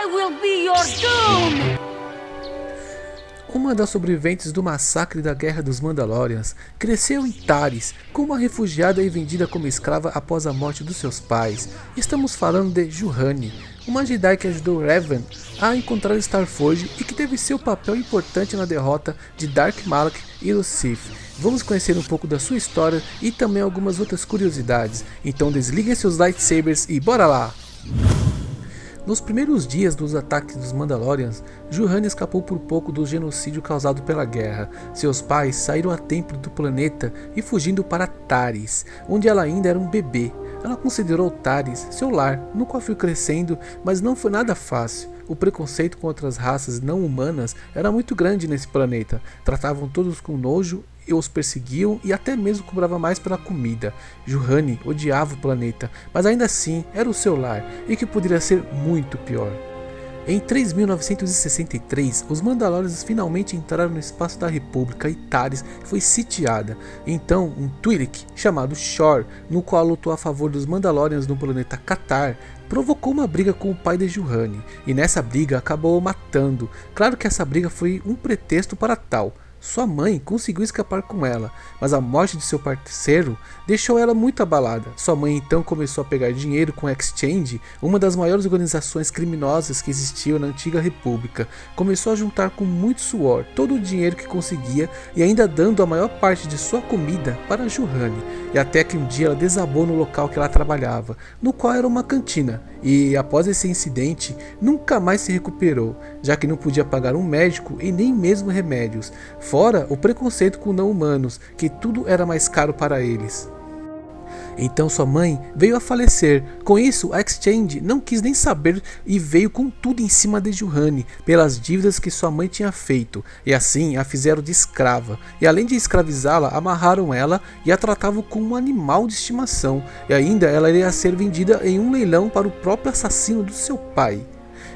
I will be your doom! Uma das sobreviventes do massacre da Guerra dos Mandalorians cresceu em Taris como uma refugiada e vendida como escrava após a morte dos seus pais. Estamos falando de Juhani, uma Jedi que ajudou Revan a encontrar Starforge e que teve seu papel importante na derrota de Darth Malak e os Sith. Vamos conhecer um pouco da sua história e também algumas outras curiosidades. Então desliguem seus lightsabers e bora lá! Nos primeiros dias dos ataques dos Mandalorians, Juhani escapou por pouco do genocídio causado pela guerra. Seus pais saíram a tempo do planeta e fugindo para Taris, onde ela ainda era um bebê. Ela considerou Taris seu lar, no qual foi crescendo, mas não foi nada fácil. O preconceito contra as raças não humanas era muito grande nesse planeta. Tratavam todos com nojo e os perseguiam e até mesmo cobrava mais pela comida. Juhani odiava o planeta, mas ainda assim era o seu lar e que poderia ser muito pior. Em 3.963, os Mandalorians finalmente entraram no espaço da República e Taris foi sitiada. Então, um Twi'lek chamado Shor, no qual lutou a favor dos Mandalorians no planeta Katar, provocou uma briga com o pai de Juhani, e nessa briga acabou o matando. Claro que essa briga foi um pretexto para tal. Sua mãe conseguiu escapar com ela, mas a morte de seu parceiro deixou ela muito abalada. Sua mãe então começou a pegar dinheiro com a Exchange, uma das maiores organizações criminosas que existiam na antiga república. Começou a juntar com muito suor todo o dinheiro que conseguia e ainda dando a maior parte de sua comida para Juhani. E até que um dia ela desabou no local que ela trabalhava, no qual era uma cantina. E após esse incidente, nunca mais se recuperou, já que não podia pagar um médico e nem mesmo remédios. Fora o preconceito com não-humanos, que tudo era mais caro para eles. Então sua mãe veio a falecer. Com isso, a Exchange não quis nem saber e veio com tudo em cima de Juhani, pelas dívidas que sua mãe tinha feito, e assim a fizeram de escrava. E além de escravizá-la, amarraram ela e a tratavam como um animal de estimação. E ainda ela iria ser vendida em um leilão para o próprio assassino do seu pai.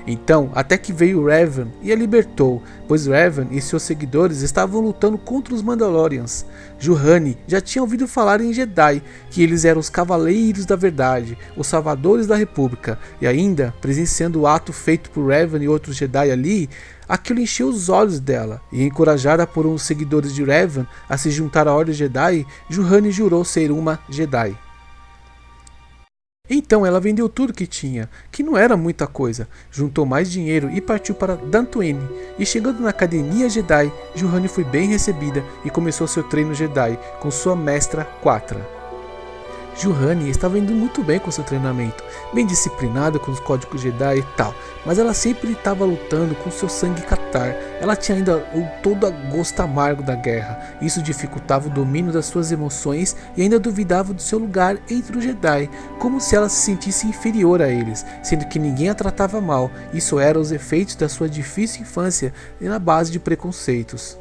Então, até que veio Revan e a libertou, pois Revan e seus seguidores estavam lutando contra os Mandalorians. Juhani já tinha ouvido falar em Jedi, que eles eram os Cavaleiros da Verdade, os Salvadores da República, e ainda, presenciando o ato feito por Revan e outros Jedi ali, aquilo encheu os olhos dela, e encorajada por uns seguidores de Revan a se juntar à Ordem Jedi, Juhani jurou ser uma Jedi. Então ela vendeu tudo que tinha, que não era muita coisa, juntou mais dinheiro e partiu para Dantooine. E chegando na Academia Jedi, Juhani foi bem recebida e começou seu treino Jedi com sua mestra Quatra. Juhani estava indo muito bem com seu treinamento, bem disciplinada com os códigos Jedi e tal, mas ela sempre estava lutando com seu sangue catar. Ela tinha ainda todo o gosto amargo da guerra. Isso dificultava o domínio das suas emoções e ainda duvidava do seu lugar entre os Jedi, como se ela se sentisse inferior a eles, sendo que ninguém a tratava mal. Isso eram os efeitos da sua difícil infância e na base de preconceitos.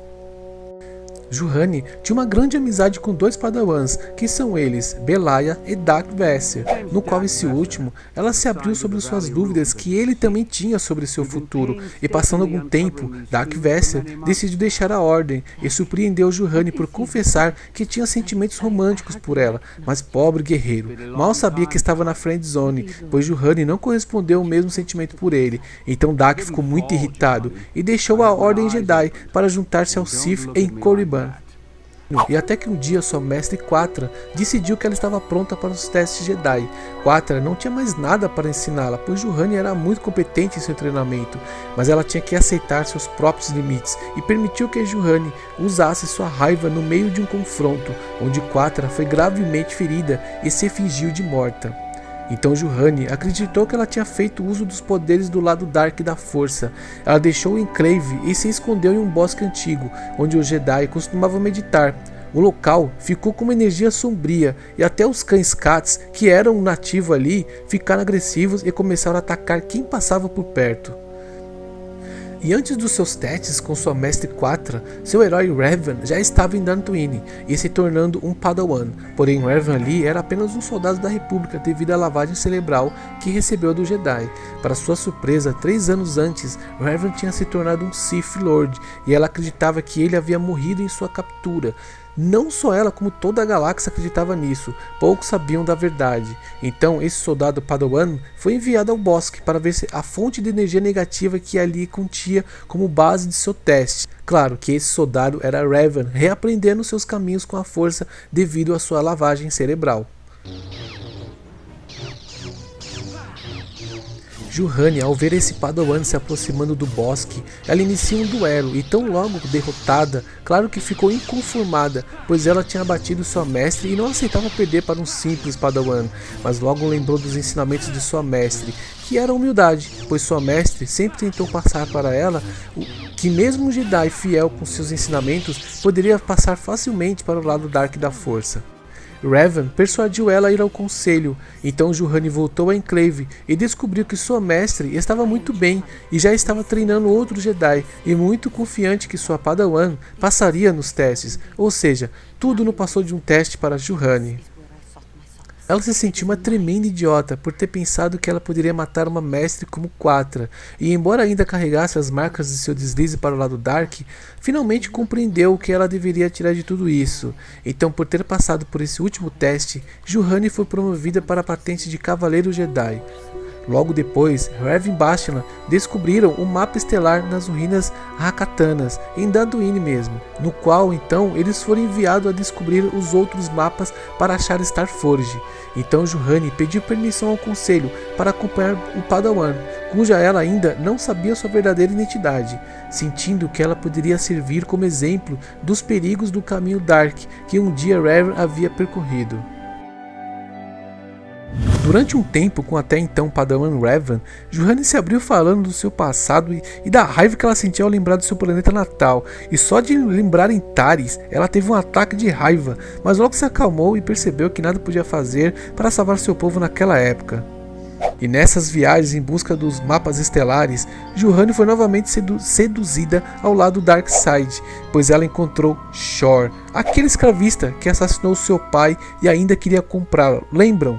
Juhani tinha uma grande amizade com dois padawans, que são eles, Belaya e Darth Vader, no qual esse último, ela se abriu sobre suas dúvidas que ele também tinha sobre seu futuro, e passando algum tempo, Darth Vader decidiu deixar a ordem, e surpreendeu Juhani por confessar que tinha sentimentos românticos por ela, mas pobre guerreiro, mal sabia que estava na friend zone, pois Juhani não correspondeu ao mesmo sentimento por ele. Então Darth ficou muito irritado, e deixou a Ordem Jedi para juntar-se ao Sith em Korriban. E até que um dia sua mestre Quatra decidiu que ela estava pronta para os testes Jedi. Quatra não tinha mais nada para ensiná-la, pois Juhani era muito competente em seu treinamento, mas ela tinha que aceitar seus próprios limites e permitiu que Juhani usasse sua raiva no meio de um confronto, onde Quatra foi gravemente ferida e se fingiu de morta. Então Juhani acreditou que ela tinha feito uso dos poderes do lado Dark da força. Ela deixou o enclave e se escondeu em um bosque antigo, onde os Jedi costumavam meditar. O local ficou com uma energia sombria e até os cães Cats, que eram nativos ali, ficaram agressivos e começaram a atacar quem passava por perto. E antes dos seus testes com sua mestre Quatra, seu herói Revan já estava em Dantooine e se tornando um Padawan. Porém Revan ali era apenas um soldado da República devido à lavagem cerebral que recebeu do Jedi. Para sua surpresa, 3 anos antes, Revan tinha se tornado um Sith Lord e ela acreditava que ele havia morrido em sua captura. Não só ela, como toda a galáxia acreditava nisso, poucos sabiam da verdade. Então esse soldado Padawan foi enviado ao bosque para ver se a fonte de energia negativa que ali continha como base de seu teste. Claro que esse soldado era Revan, reaprendendo seus caminhos com a força devido à sua lavagem cerebral. Juhani, ao ver esse Padawan se aproximando do bosque, ela inicia um duelo e tão logo derrotada, claro que ficou inconformada, pois ela tinha abatido sua mestre e não aceitava perder para um simples Padawan, mas logo lembrou dos ensinamentos de sua mestre, que era a humildade, pois sua mestre sempre tentou passar para ela que mesmo um Jedi fiel com seus ensinamentos poderia passar facilmente para o lado Dark da força. Revan persuadiu ela a ir ao conselho, então Juhani voltou à enclave e descobriu que sua mestre estava muito bem e já estava treinando outros Jedi e muito confiante que sua Padawan passaria nos testes, ou seja, tudo não passou de um teste para Juhani. Ela se sentiu uma tremenda idiota por ter pensado que ela poderia matar uma mestre como Quatra, e embora ainda carregasse as marcas de seu deslize para o lado Dark, finalmente compreendeu o que ela deveria tirar de tudo isso. Então, por ter passado por esse último teste, Juhani foi promovida para a patente de Cavaleiro Jedi. Logo depois, Revan e Bastila descobriram um mapa estelar nas ruínas Hakatanas, em Dantooine mesmo, no qual então eles foram enviados a descobrir os outros mapas para achar Starforge. Então Juhani pediu permissão ao conselho para acompanhar o Padawan, cuja ela ainda não sabia sua verdadeira identidade, sentindo que ela poderia servir como exemplo dos perigos do caminho Dark que um dia Revan havia percorrido. Durante um tempo com até então Padawan Revan, Juhani se abriu falando do seu passado e da raiva que ela sentia ao lembrar do seu planeta natal, e só de lembrar em Taris, ela teve um ataque de raiva, mas logo se acalmou e percebeu que nada podia fazer para salvar seu povo naquela época. E nessas viagens em busca dos mapas estelares, Juhani foi novamente seduzida ao lado Darkseid, pois ela encontrou Shor, aquele escravista que assassinou seu pai e ainda queria comprá-lo, lembram?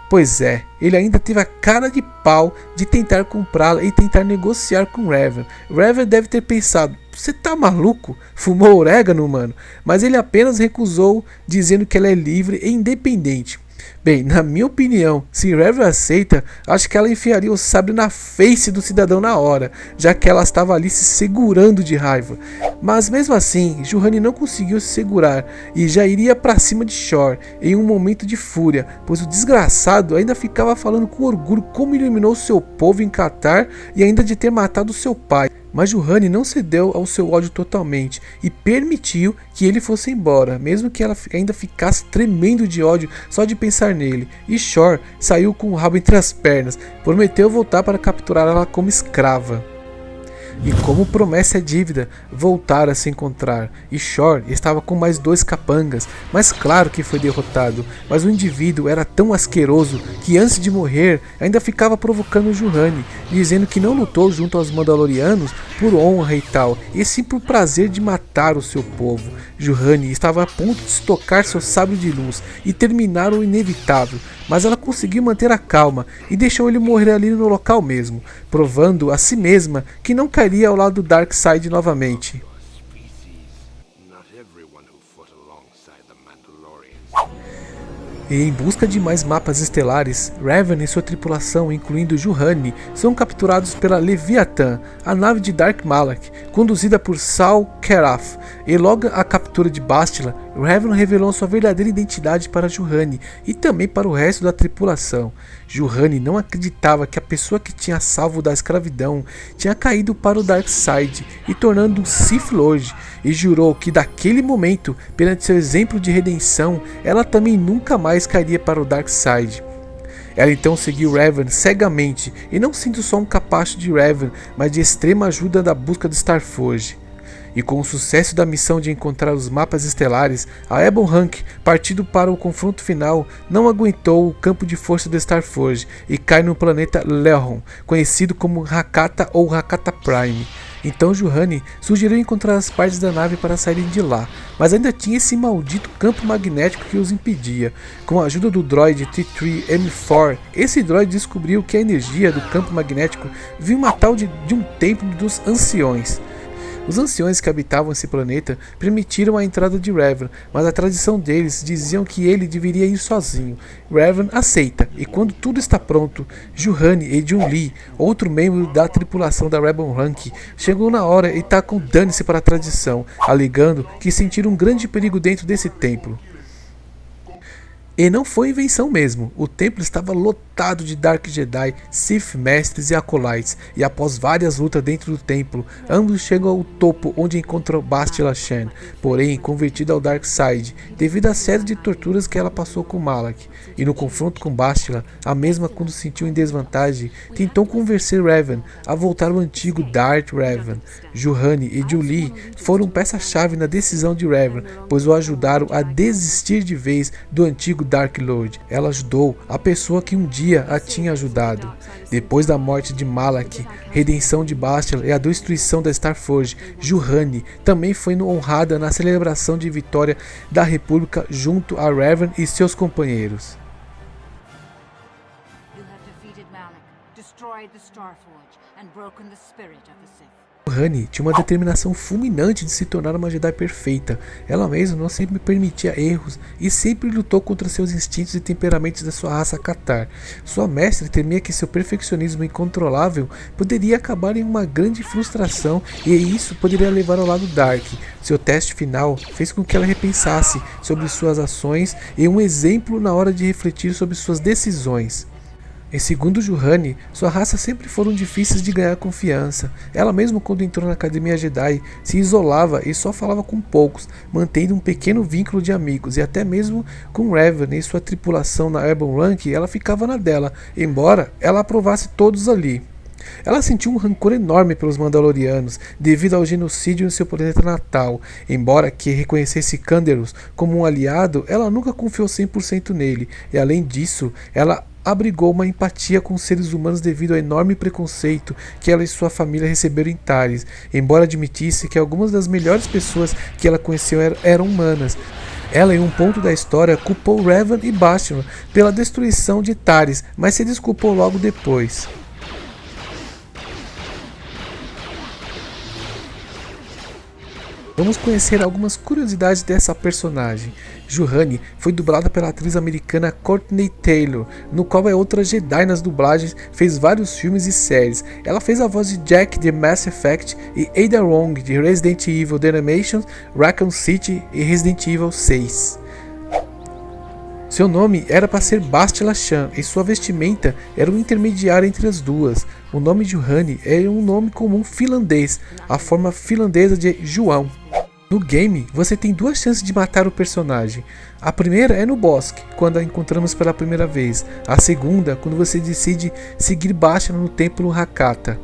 Pois é, ele ainda teve a cara de pau de tentar comprá-la e tentar negociar com Revan. Revan deve ter pensado, você tá maluco? Fumou orégano, mano? Mas ele apenas recusou, dizendo que ela é livre e independente. Bem, na minha opinião, se Revan aceita, acho que ela enfiaria o sabre na face do cidadão na hora, já que ela estava ali se segurando de raiva. Mas mesmo assim, Juhani não conseguiu se segurar e já iria para cima de Shor em um momento de fúria, pois o desgraçado ainda ficava falando com orgulho como eliminou seu povo em Catar e ainda de ter matado seu pai. Mas Juhani não cedeu ao seu ódio totalmente e permitiu que ele fosse embora, mesmo que ela ainda ficasse tremendo de ódio só de pensar nele. E Shor saiu com o rabo entre as pernas, prometeu voltar para capturar ela como escrava. E como promessa é dívida, voltaram a se encontrar, e Shor estava com mais 2 capangas, mas claro que foi derrotado, mas o indivíduo era tão asqueroso que antes de morrer ainda ficava provocando Juhani, dizendo que não lutou junto aos Mandalorianos por honra e tal, e sim por prazer de matar o seu povo. Juhani estava a ponto de estocar seu sabre de luz e terminar o inevitável, mas ela conseguiu manter a calma e deixou ele morrer ali no local mesmo, provando a si mesma que não cairia ao lado do Darkseid novamente. E em busca de mais mapas estelares, Revan e sua tripulação, incluindo Juhani, são capturados pela Leviathan, a nave de Dark Malak, conduzida por Saw Gerraf. E logo a captura de Bastila, Revan revelou sua verdadeira identidade para Juhani e também para o resto da tripulação. Juhani não acreditava que a pessoa que tinha salvo da escravidão tinha caído para o Darkseid e tornando um Sith Lord, e jurou que daquele momento, perante seu exemplo de redenção, ela também nunca mais cairia para o Darkseid. Ela então seguiu Revan cegamente e não sendo só um capacho de Revan, mas de extrema ajuda da busca de Starforge. E com o sucesso da missão de encontrar os mapas estelares, a Ebon Hank, partindo para o confronto final, não aguentou o campo de força de Starforge e cai no planeta Lehon, conhecido como Hakata ou Hakata Prime. Então Juhani sugeriu encontrar as partes da nave para saírem de lá, mas ainda tinha esse maldito campo magnético que os impedia. Com a ajuda do droid T3M4, esse droid descobriu que a energia do campo magnético vinha uma tal de um templo dos anciões. Os anciões que habitavam esse planeta permitiram a entrada de Revan, mas a tradição deles diziam que ele deveria ir sozinho. Revan aceita, e quando tudo está pronto, Juhani e Jun-Li, outro membro da tripulação da Rebel Rank, chegou na hora e tacam dane-se para a tradição, alegando que sentiram um grande perigo dentro desse templo. E não foi invenção mesmo, o templo estava lotado de Dark Jedi, Sith Mestres e Acolytes, e após várias lutas dentro do templo, ambos chegam ao topo onde encontram Bastila Shan, porém convertida ao Dark Side, devido à série de torturas que ela passou com Malak. E no confronto com Bastila, a mesma quando se sentiu em desvantagem, tentou convencer Revan a voltar ao antigo Darth Revan. Juhani e Jun-Li foram peça-chave na decisão de Revan, pois o ajudaram a desistir de vez do antigo Dark Lord. Ela ajudou a pessoa que um dia a tinha ajudado. Depois da morte de Malak, redenção de Bastila e a destruição da Starforge, Juhani também foi honrada na celebração de vitória da República junto a Revan e seus companheiros. You have defeated Malak, destroyed the Starforge, and broken the spirit of the Sith. Juhani tinha uma determinação fulminante de se tornar uma Jedi perfeita. Ela mesma não sempre permitia erros e sempre lutou contra seus instintos e temperamentos da sua raça Cathar. Sua mestre temia que seu perfeccionismo incontrolável poderia acabar em uma grande frustração e isso poderia levar ao lado Dark. Seu teste final fez com que ela repensasse sobre suas ações e um exemplo na hora de refletir sobre suas decisões. E segundo Juhani, sua raça sempre foram difíceis de ganhar confiança. Ela mesmo quando entrou na Academia Jedi, se isolava e só falava com poucos, mantendo um pequeno vínculo de amigos, e até mesmo com Revan e sua tripulação na Rebel Rank, ela ficava na dela, embora ela aprovasse todos ali. Ela sentiu um rancor enorme pelos Mandalorianos, devido ao genocídio em seu planeta natal. Embora que reconhecesse Canderous como um aliado, ela nunca confiou 100% nele, e além disso, ela abrigou uma empatia com os seres humanos devido ao enorme preconceito que ela e sua família receberam em Taris, embora admitisse que algumas das melhores pessoas que ela conheceu eram humanas. Ela, em um ponto da história, culpou Revan e Bastila pela destruição de Taris, mas se desculpou logo depois. Vamos conhecer algumas curiosidades dessa personagem. Juhani foi dublada pela atriz americana Courtney Taylor, no qual é outra Jedi nas dublagens, fez vários filmes e séries. Ela fez a voz de Jack de Mass Effect e Ada Wong de Resident Evil The Animation, Raccoon City e Resident Evil 6. Seu nome era para ser Bastila Shan e sua vestimenta era um intermediário entre as duas. O nome Juhani é um nome comum finlandês, a forma finlandesa de João. No game, você tem duas chances de matar o personagem. A primeira é no bosque, quando a encontramos pela primeira vez. A segunda, quando você decide seguir Bastila no templo Hakata.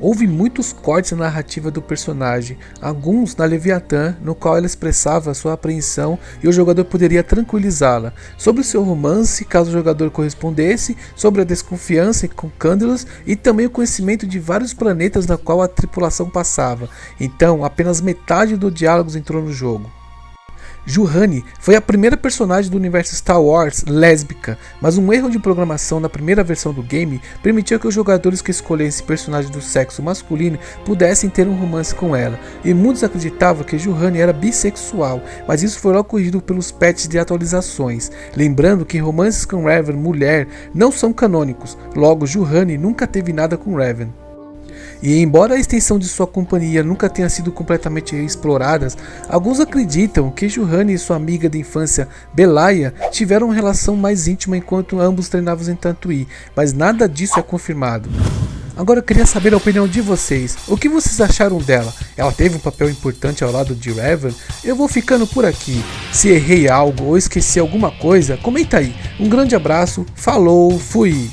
Houve muitos cortes na narrativa do personagem, alguns na Leviatã, no qual ela expressava sua apreensão e o jogador poderia tranquilizá-la, sobre o seu romance, caso o jogador correspondesse, sobre a desconfiança com Canderous e também o conhecimento de vários planetas na qual a tripulação passava. Então, apenas metade dos diálogos entrou no jogo. Juhani foi a primeira personagem do universo Star Wars lésbica, mas um erro de programação na primeira versão do game permitiu que os jogadores que escolhessem personagens do sexo masculino pudessem ter um romance com ela, e muitos acreditavam que Juhani era bissexual, mas isso foi logo corrigido pelos patches de atualizações. Lembrando que romances com Revan mulher não são canônicos, logo Juhani nunca teve nada com Revan. E embora a extensão de sua companhia nunca tenha sido completamente exploradas, alguns acreditam que Juhani e sua amiga de infância Belaya tiveram uma relação mais íntima enquanto ambos treinavam em Tatooine, mas nada disso é confirmado. Agora eu queria saber a opinião de vocês. O que vocês acharam dela? Ela teve um papel importante ao lado de Revan? Eu vou ficando por aqui. Se errei algo ou esqueci alguma coisa, comenta aí. Um grande abraço, falou, fui!